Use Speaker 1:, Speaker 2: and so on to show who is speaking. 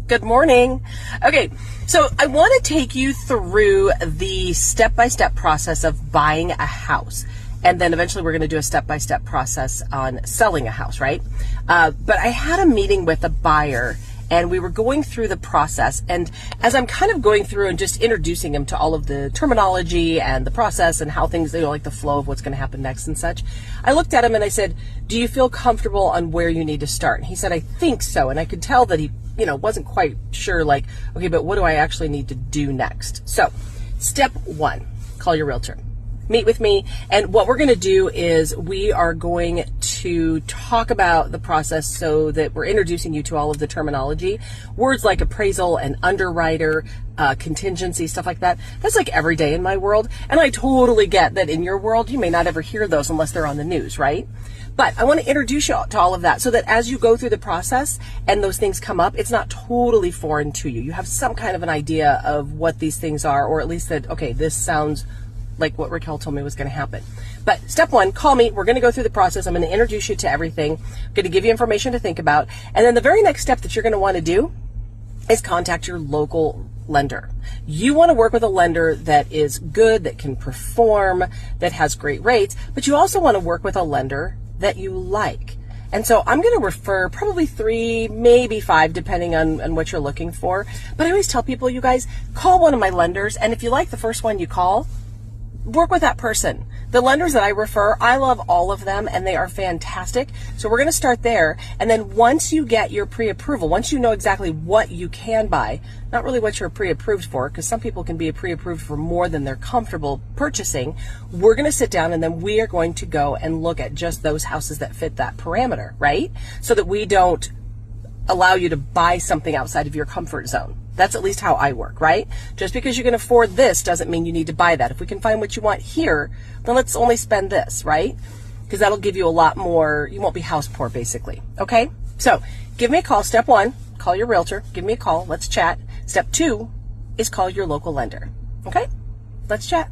Speaker 1: Good morning. Okay, so I want to take you through the step-by-step process of buying a house. And then eventually we're going to do a step-by-step process on selling a house, right? But I had a meeting with a buyer and we were going through the process. And as I'm kind of going through and just introducing him to all of the terminology and the process and how things, like the flow of what's going to happen next and such, I looked at him and I said, do you feel comfortable on where you need to start? And he said, I think so. And I could tell that he wasn't quite sure, like, okay, but what do I actually need to do next? So step one, call your realtor. Meet with me, and what we're going to do is we are going to talk about the process so that we're introducing you to all of the terminology. Words like appraisal and underwriter, contingency, stuff like that. That's like every day in my world, and I totally get that in your world you may not ever hear those unless they're on the news, right? But I want to introduce you to all of that so that as you go through the process and those things come up, it's not totally foreign to you. You have some kind of an idea of what these things are, or at least that, okay, this sounds like what Raquel told me was going to happen. But step one, call me. We're going to go through the process. I'm going to introduce you to everything. I'm going to give you information to think about. And then the very next step that you're going to want to do is contact your local lender. You want to work with a lender that is good, that can perform, that has great rates, but you also want to work with a lender that you like. And so I'm going to refer probably 3, maybe 5, depending on what you're looking for. But I always tell people, you guys, call one of my lenders. And if you like the first one you call, work with that person. The lenders that I refer, I love all of them and they are fantastic. So we're going to start there. And then once you get your pre-approval, once you know exactly what you can buy, not really what you're pre-approved for, because some people can be pre-approved for more than they're comfortable purchasing, we're going to sit down and then we are going to go and look at just those houses that fit that parameter, right? So that we don't allow you to buy something outside of your comfort zone. That's at least how I work, right? Just because you can afford this doesn't mean you need to buy that. If we can find what you want here, then let's only spend this, right? Because that'll give you a lot more, you won't be house poor basically, okay? So give me a call. Step one, call your realtor, give me a call, let's chat. Step two is call your local lender, okay? Let's chat.